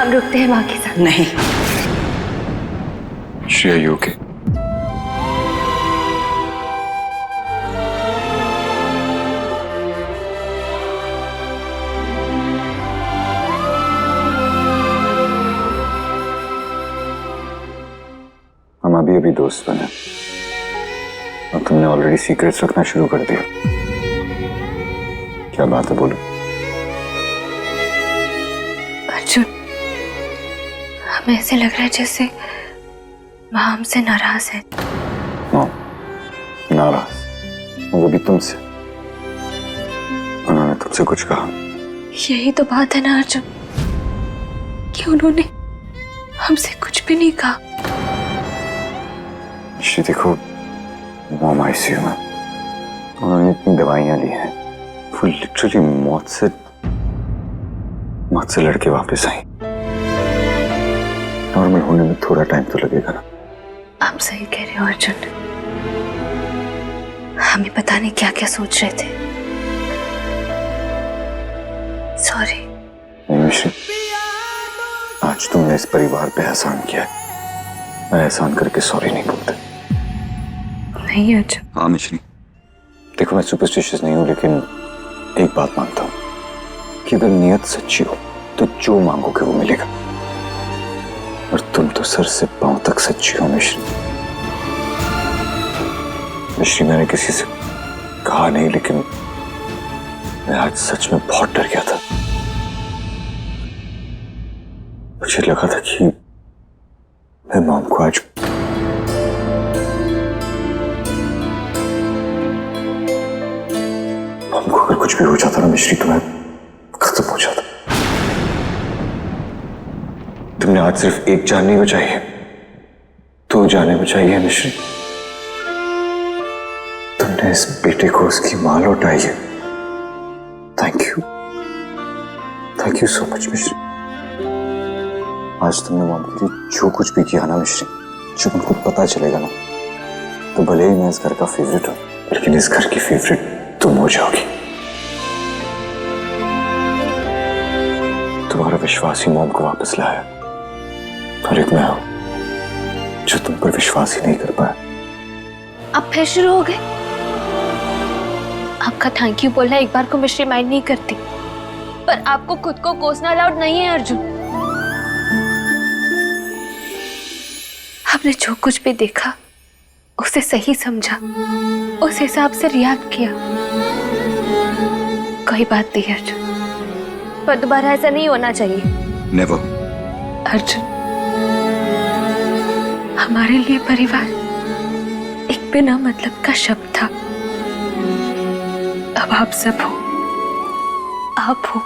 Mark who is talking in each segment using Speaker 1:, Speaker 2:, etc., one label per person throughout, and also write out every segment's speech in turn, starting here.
Speaker 1: हम रुकते हैं माँ के साथ।
Speaker 2: नहीं।
Speaker 3: Shreya, you okay? हम अभी अभी दोस्त बने और तुमने ऑलरेडी सीक्रेट्स रखना शुरू कर दिया। क्या बात है, बोलो।
Speaker 1: अर्जुन, हमें ऐसे लग रहा है जैसे माँ हमसे नाराज है।
Speaker 3: नाराज? वो भी तुमसे? उन्होंने तुमसे कुछ कहा?
Speaker 1: यही तो बात है ना अर्जुन, कि उन्होंने हमसे कुछ भी नहीं कहा।
Speaker 3: श्री, देखो, मॉम आईसीयू में, उन्होंने इतनी दवाइयां ली हैं, वो लिटरली मौत से लड़के वापस आई। नॉर्मल होने में थोड़ा टाइम तो लगेगा ना।
Speaker 1: आप सही कह रहे हो अर्जुन, हम ही पता नहीं क्या क्या सोच रहे थे। सॉरी।
Speaker 3: नहीं मिश्री, आज तुमने इस परिवार पे एहसान किया है, मैं एहसान करके सॉरी नहीं बोलते।
Speaker 1: नहीं अर्जुन।
Speaker 3: हाँ मिश्री, देखो, मैं सुपरस्टिशियस नहीं हूं, लेकिन एक बात मानता हूं कि अगर नियत सच्ची हो तो जो मांगोगे वो मिलेगा। और तुम तो सर से पांव तक सच्ची हो मिश्री। मिश्री, मैंने किसी से कहा नहीं, लेकिन मैं आज सच में बहुत डर गया था। मुझे लगा था कि मैं मॉम को आज मॉम को अगर कुछ भी हो जाता ना मिश्री, तो मैं खत्म हो जाता। तुमने आज सिर्फ एक जान नहीं बचाई है, 2 जानें बचाई है मिश्री। तुमने इस बेटे को उसकी मां लौटाई है। थैंक यू सो मच मिश्री। आज तुमने मॉम के लिए जो कुछ भी किया ना मिश्री, जब उनको पता चलेगा ना, तो भले ही मैं इस घर का फेवरेट हूं, लेकिन इस घर की फेवरेट तुम हो जाओगी। तुम्हारा विश्वास ही मॉम को वापस लाया, और एक मैं हूं जो तुम पर विश्वास ही नहीं कर पाया।
Speaker 1: आप फिर शुरू हो गए। आपका थैंक यू बोलना एक बार को मिश्री माइंड नहीं करती, पर आपको खुद को कोसना अलाउड नहीं है अर्जुन। आपने जो कुछ भी देखा उसे सही समझा, उस हिसाब से रिएक्ट किया। कोई बात नहीं अर्जुन, पर दोबारा ऐसा नहीं होना चाहिए।
Speaker 3: नेवर।
Speaker 1: अर्जुन, हमारे लिए परिवार एक बिना मतलब का शब्द था। अब आप सब हो, आप हो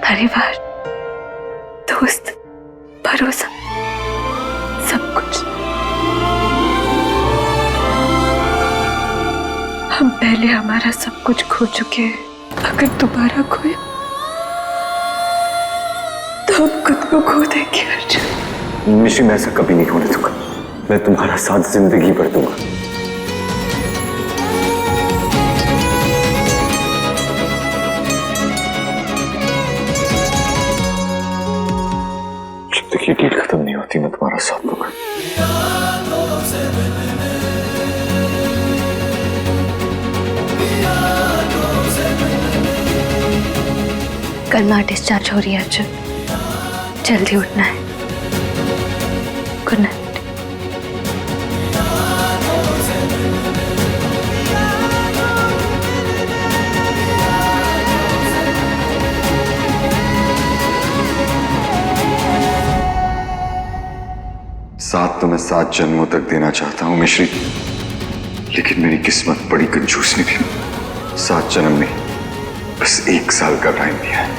Speaker 1: परिवार, दोस्त, भरोसा, सब कुछ। हम पहले हमारा सब कुछ खो चुके हैं, अगर दोबारा खोए तो हम खुद को खो देंगे अर्जुन।
Speaker 3: मिश्री, मैं ऐसा कभी नहीं होने दूंगा। मैं तुम्हारा साथ जिंदगी भर दूंगा। जब तक ये डील खत्म नहीं होती, मैं तुम्हारा साथ दूंगा।
Speaker 1: कल माँ डिस्चार्ज हो रही है अर्जुन, जल्दी उठना है। Good night.
Speaker 3: साथ तो मैं 7 जन्मों तक देना चाहता हूं मिश्री, लेकिन मेरी किस्मत बड़ी कंजूस निकली। 7 जन्म नहीं, बस 1 साल का टाइम दिया है।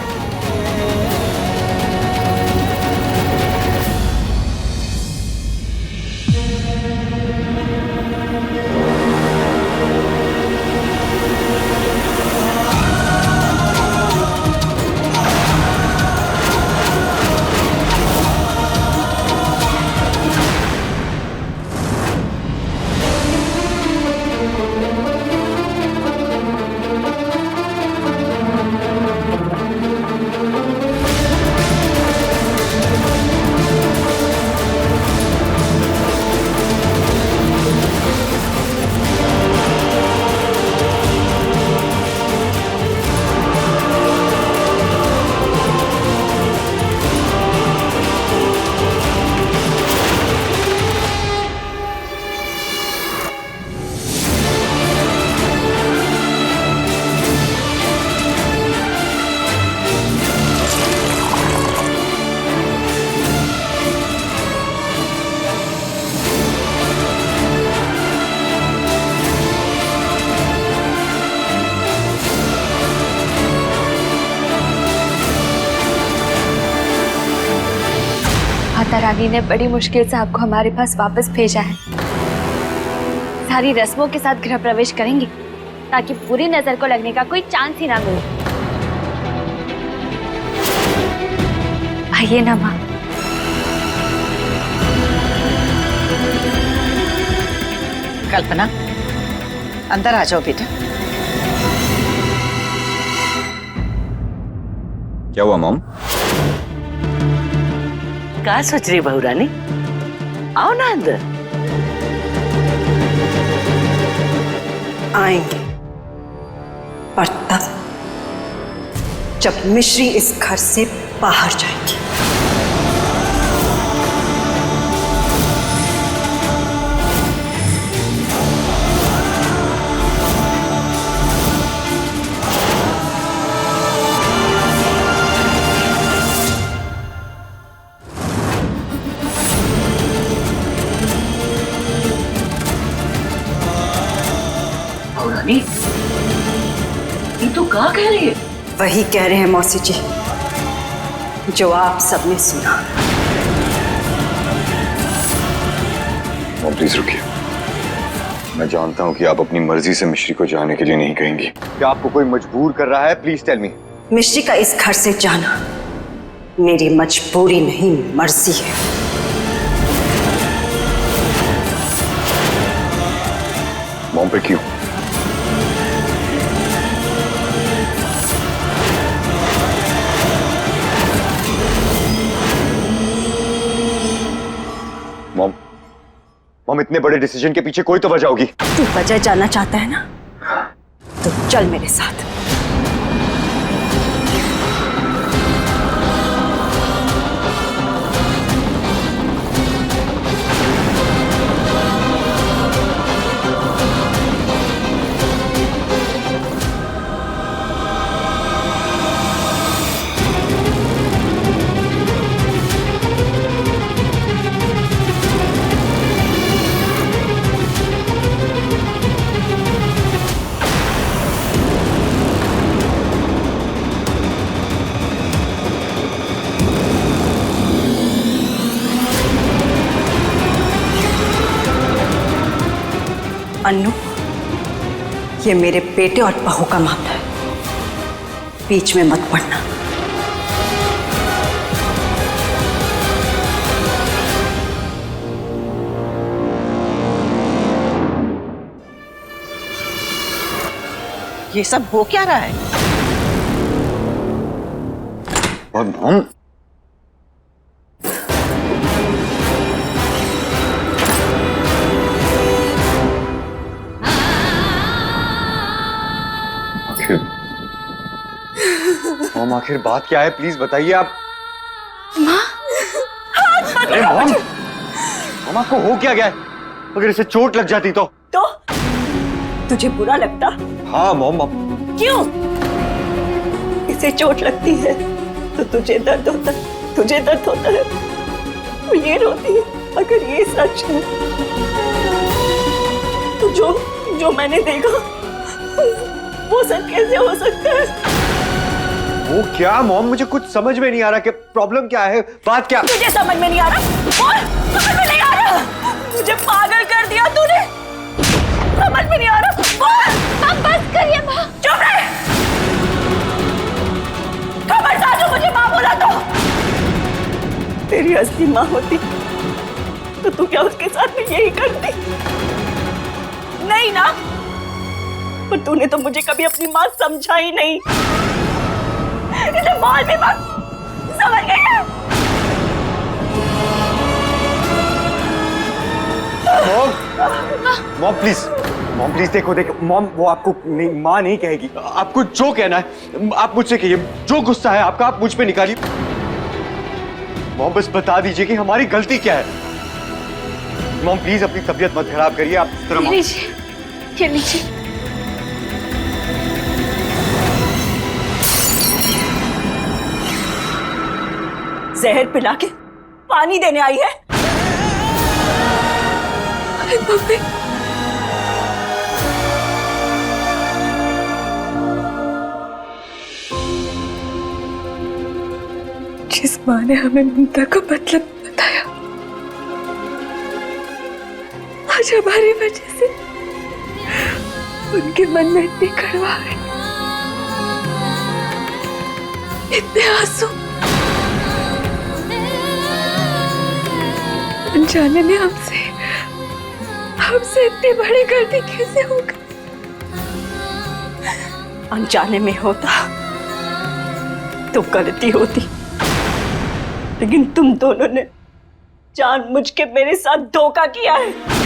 Speaker 1: माता रानी ने बड़ी मुश्किल से आपको हमारे पास वापस भेजा है। सारी रस्मों के साथ गृह प्रवेश करेंगे ताकि पूरी नजर को लगने का कोई चांस ही ना मिले। आइए ना माँ।
Speaker 2: कल्पना, अंदर आ जाओ बेटा।
Speaker 3: क्या हुआ मॉम?
Speaker 2: क्या सोच रही बहू रानी? आओ ना अंदर।
Speaker 4: आएंगे, पर तब जब मिश्री इस घर से बाहर जाएंगी।
Speaker 2: ये तो क्या कह रही है?
Speaker 4: वही कह रहे हैं मौसी जी जो आप सबने सुना।
Speaker 3: मॉम प्लीज रुकिए। मैं जानता हूँ कि आप अपनी मर्जी से मिश्री को जाने के लिए नहीं कहेंगी। क्या आपको कोई मजबूर कर रहा है? Please tell me.
Speaker 4: मिश्री का इस घर से जाना मेरी मजबूरी नहीं, मर्जी है।
Speaker 3: मॉम पे क्यों? मॉम, मॉम इतने बड़े डिसीजन के पीछे कोई तो वजह होगी।
Speaker 4: तू वजह जानना चाहता है ना, तो चल मेरे साथ। अन्नू, ये मेरे बेटे और बहू का मामला है, बीच में मत पड़ना।
Speaker 2: ये सब हो क्या रहा है?
Speaker 3: और मॉम, मॉम आखिर बात क्या है? प्लीज बताइए आप।
Speaker 1: माँ,
Speaker 3: अरे मॉम, मॉम आपको हो क्या गया है? अगर इसे चोट लग जाती तो
Speaker 4: तुझे बुरा लगता?
Speaker 3: हाँ मॉम।
Speaker 4: क्यों? इसे चोट लगती है तो तुझे दर्द होता है, तुझे दर्द होता है तो ये रोती है। अगर ये सच है तो जो मैंने देखा वो सच कैसे हो सकता है?
Speaker 3: वो क्या मॉम? मुझे कुछ समझ में नहीं आ रहा कि प्रॉब्लम क्या है, बात क्या?
Speaker 4: तुझे समझ में नहीं आ रहा? समझ में नहीं आ रहा? मुझे पागल कर दिया तूने। समझ में नहीं आ रहा?
Speaker 1: माँ बस करिए माँ।
Speaker 4: चुप रहे। खबरदार जो मुझे माँ बोला तो। तेरी असली माँ होती तो तू क्या उसके साथ में यही करती? नहीं ना। पर तूने तो मुझे कभी अपनी माँ समझा ही नहीं। इसे बोल भी मत। समझ गई है?
Speaker 3: मॉम प्लीज, मॉम प्लीज देखो मॉम, वो आपको नहीं, माँ नहीं कहेगी। आपको जो कहना है आप मुझसे कहिए, जो गुस्सा है आपका आप मुझ पे निकालिए। मॉम बस बता दीजिए कि हमारी गलती क्या है। मॉम प्लीज अपनी तबीयत मत खराब करिए आप इस तरह।
Speaker 1: ये लीजिए।
Speaker 4: जहर पिला के पानी देने आई है?
Speaker 1: मम्मी, जिस माँ ने हमें ममता का मतलब बताया आज हमारी वजह से उनके मन में इतनी कड़वाहट, इतने आंसू, अनजाने में हमसे इतनी बड़ी गलती कैसे हो गई?
Speaker 4: अनजाने में होता तो गलती होती, लेकिन तुम दोनों ने जानबूझ के मेरे साथ धोखा किया है।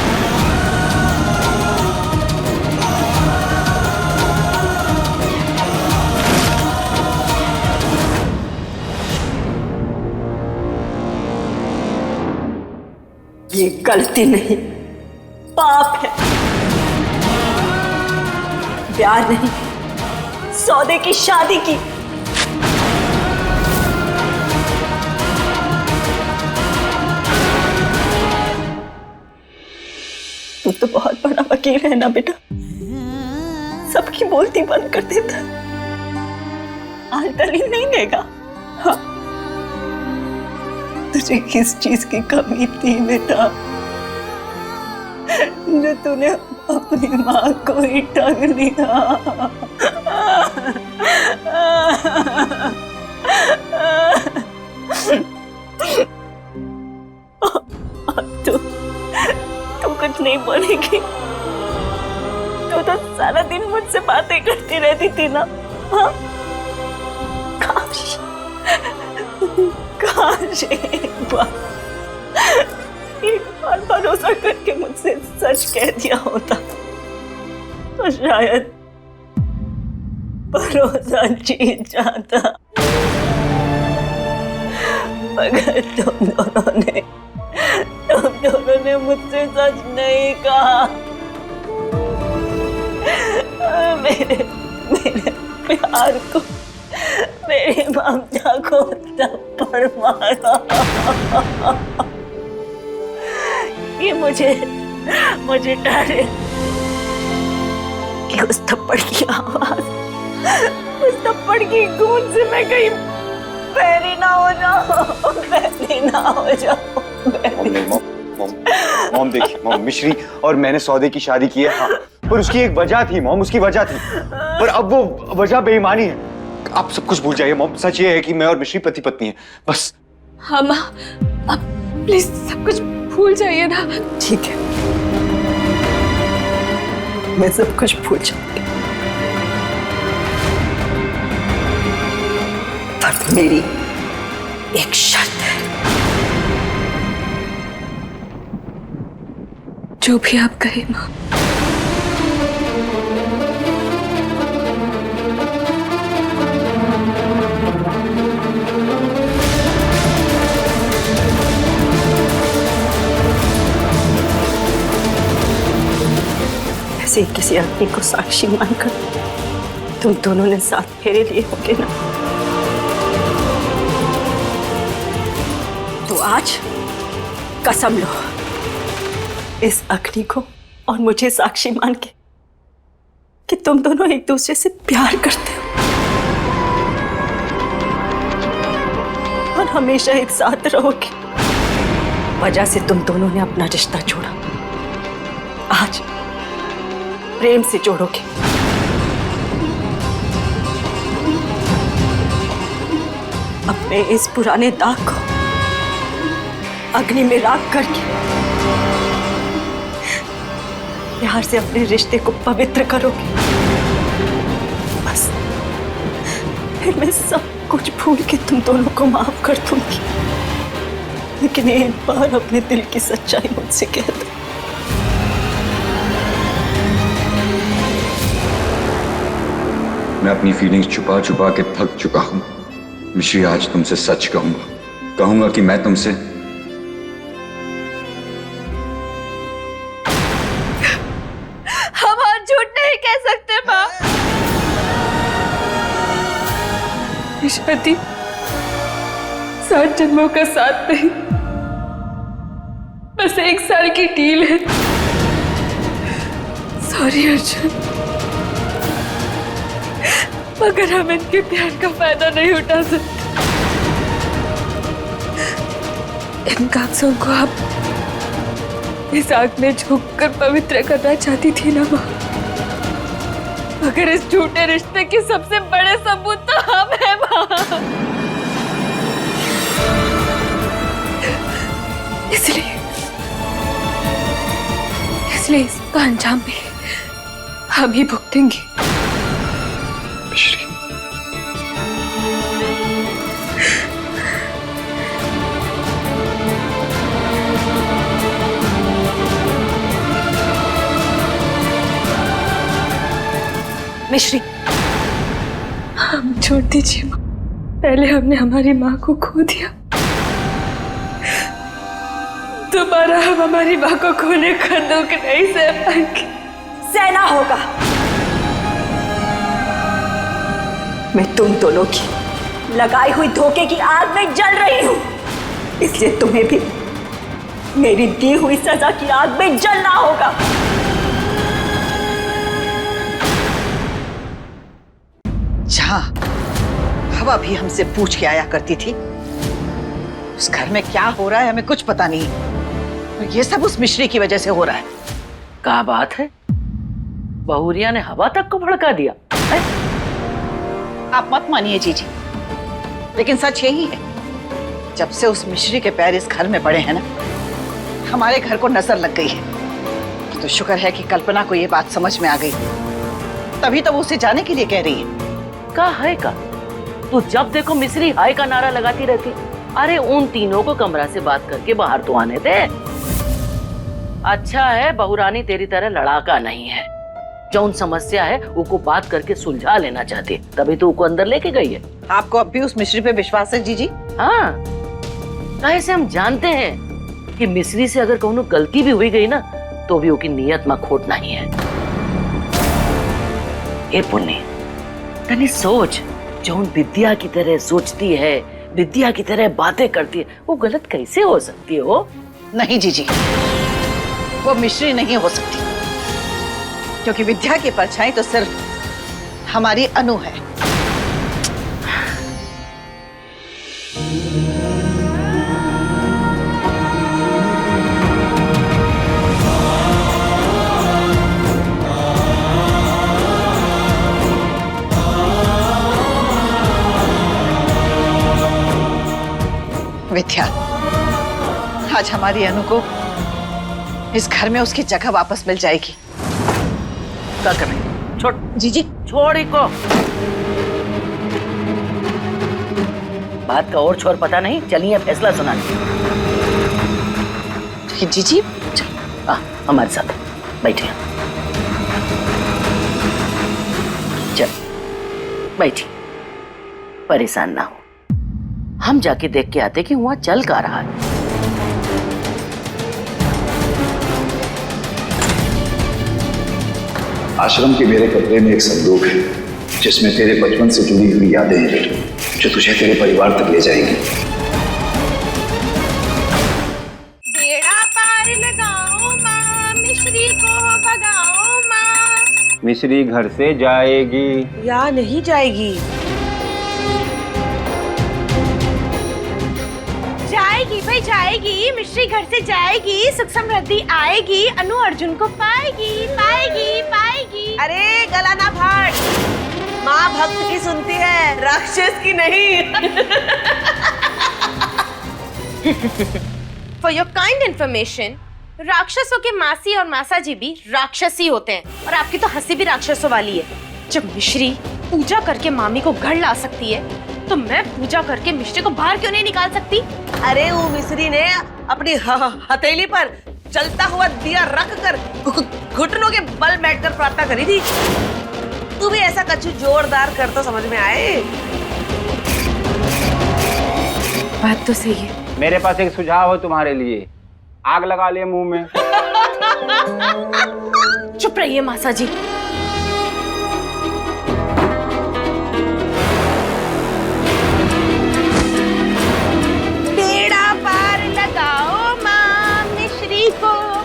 Speaker 4: ये गलती नहीं, पाप है। प्यार नहीं, सौदे की शादी की। तू तो बहुत बड़ा वकील है ना बेटा, सबकी बोलती बंद कर देता। आज दलील नहीं देगा। हाँ, तुझे किस चीज की कमी थी बेटा, जो तूने अपनी माँ को ही ठग लिया? तू कुछ नहीं बोलेगी? तू तो सारा दिन मुझसे बातें करती रहती थी ना। हाँ? काश एक बार भरोसा करके मुझसे सच कह दिया होता तो शायद भरोसा जीत जाता। मगर तुम दोनों ने मुझसे सच नहीं कहा। मेरे प्यार को, मेरी ममता को थप्पड़ मारा। ये मुझे डर है कि उस थप्पड़ की आवाज, उस थप्पड़ की गूंज से मैं कहीं बहरी ना हो जाऊं, बहरी ना हो जाऊं।
Speaker 3: मॉम देखिए मॉम, मिश्री और मैंने सौदे की शादी की है, हाँ, पर उसकी एक वजह थी मॉम, उसकी वजह थी, पर अब वो वजह बेईमानी है। आप सब कुछ भूल जाइए मॉम, सच ये है कि मैं और मिश्री पति पत्नी हैं, बस।
Speaker 1: हाँ माँ, अब प्लीज सब कुछ भूल जाइए ना।
Speaker 4: ठीक है, मैं सब कुछ भूल जाऊंगी, पर मेरी एक शर्त है।
Speaker 1: जो भी आप कहें माँ।
Speaker 4: ऐसे किसी आदमी को साक्षी मानकर तुम दोनों ने साथ फेरे लिए होंगे ना, तो आज कसम लो इस अग्नि को और मुझे साक्षी मान के कि तुम दोनों एक दूसरे से प्यार करते हो और हमेशा एक साथ रहोगे। वजह से तुम दोनों ने अपना रिश्ता जोड़ा, आज प्रेम से जोड़ोगे। अपने इस पुराने दाग को अग्नि में राख करके प्यार से अपने रिश्ते को पवित्र करोगे। बस फिर मैं सब कुछ भूल के तुम दोनों को माफ कर दूंगी, लेकिन एक बार अपने दिल की सच्चाई मुझसे कह दो।
Speaker 3: मैं अपनी फीलिंग्स छुपा छुपा के थक चुका हूं मिश्री, आज तुमसे सच कहूंगा कि मैं तुमसे
Speaker 1: हम और झूठ नहीं कह सकते माँ। शादी 7 जन्मों का साथ नहीं, बस 1 साल की डील है। सॉरी अर्जुन, मगर हम इनके प्यार का फायदा नहीं उठा सकते। इन कागजों को आप इस आग में झुककर पवित्र करना चाहती थी ना माँ, मगर इस झूठे रिश्ते के सबसे बड़े सबूत तो हम हैं माँ। इसलिए इसका अंजाम भी हम ही भुगतेंगे।
Speaker 3: मिश्री,
Speaker 4: मिश्री,
Speaker 1: हम छोड़ दीजिए माँ, पहले हमने हमारी माँ को खो दिया, दोबारा हम हमारी माँ को खोने का दुख नहीं सह पाएंगे।
Speaker 4: सहना होगा। मैं तुम दोनों की लगाई हुई धोखे की आग में जल रही हूं, इसलिए तुम्हें भी मेरी दी हुई सजा की आग में जलना होगा।
Speaker 2: जहां हवा भी हमसे पूछ के आया करती थी, उस घर में क्या हो रहा है हमें कुछ पता नहीं, और ये सब उस मिश्री की वजह से हो रहा है। क्या बात है, बहुरिया ने हवा तक को भड़का दिया है? आप मत मानिए जीजी, लेकिन सच यही है, जब से उस मिश्री के पैर इस घर में पड़े हैं ना, हमारे घर को नजर लग गई है। तो शुक्र है कि कल्पना को ये बात समझ में आ गई, तभी तो वो उसे जाने के लिए कह रही है। का है का तू जब देखो मिश्री हाय का नारा लगाती रहती। अरे उन तीनों को कमरा से बात करके बाहर तो आने दे। अच्छा है बहुरानी तेरी तरह लड़ाका नहीं है, जो समस्या है उसको बात करके सुलझा लेना चाहती, तभी तो उसको अंदर लेके गई है। आपको अब भी उस मिश्री पे विश्वास है जीजी? हाँ, कैसे हम जानते हैं कि मिश्री से अगर कोनो गलती भी हुई गई ना, तो भी उसकी नीयत में खोट नहीं है। ए पुण्य, तनी सोच, जो विद्या की तरह सोचती है, विद्या की तरह बातें करती है, वो गलत कैसे हो सकती है? वो नहीं जीजी, वो मिश्री नहीं हो सकती, क्योंकि विद्या की परछाई तो सिर्फ हमारी अनु है। विद्या, आज हमारी अनु को इस घर में उसकी जगह वापस मिल जाएगी। क्या कर रही है? छोड़ जीजी, छोड़ को। बात का और छोर पता नहीं, चलिए फैसला सुना। जीजी चल, हमारे साथ बैठिए। चल बैठिए, परेशान ना हो, हम जाके देख के आते कि वहां चल क्या रहा है।
Speaker 5: आश्रम के मेरे कमरे में एक संदूक है, जिसमें तेरे बचपन से जुड़ी हुई यादें हैं, जो तुझे तेरे परिवार तक ले जाएंगी।
Speaker 6: बेड़ा पार लगाओ माँ, मिश्री को भगाओ माँ।
Speaker 7: मिश्री घर से जाएगी
Speaker 2: या नहीं जाएगी?
Speaker 6: जाएगी भाई जाएगी, मिश्री घर से जाएगी, सुख समृद्धि आएगी, अनु अर्जुन को पाएगी पाएगी पाएगी।
Speaker 4: अरे गला ना फाड़, माँ भक्त की सुनती है, राक्षस की नहीं।
Speaker 6: फॉर योर काइंड इन्फॉर्मेशन, राक्षसों के मासी और मासाजी भी राक्षसी होते हैं, और आपकी तो हंसी भी राक्षसों वाली है। जब मिश्री पूजा करके मामी को घर ला सकती है, तो मैं पूजा करके मिश्री को बाहर क्यों नहीं निकाल सकती?
Speaker 4: अरे वो मिश्री ने अपनी हथेली पर चलता हुआ दिया रख कर घुटनों के बल बैठकर प्रार्थना करी थी। तू भी ऐसा कछु जोरदार कर तो समझ में आए।
Speaker 6: बात तो सही है।
Speaker 7: मेरे पास एक सुझाव है तुम्हारे लिए, आग लगा ले मुंह में।
Speaker 6: चुप रहिए मासाजी।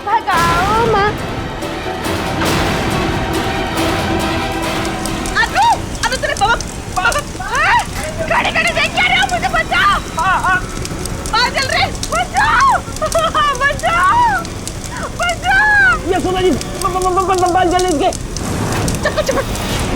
Speaker 6: भगाओ माँ। अनु तेरे बाबा खड़े खड़े देख क्या रहे हो? मुझे बचाओ। जल रहे, बचाओ बचाओ
Speaker 4: बाल जल इसके।
Speaker 6: चुप चुप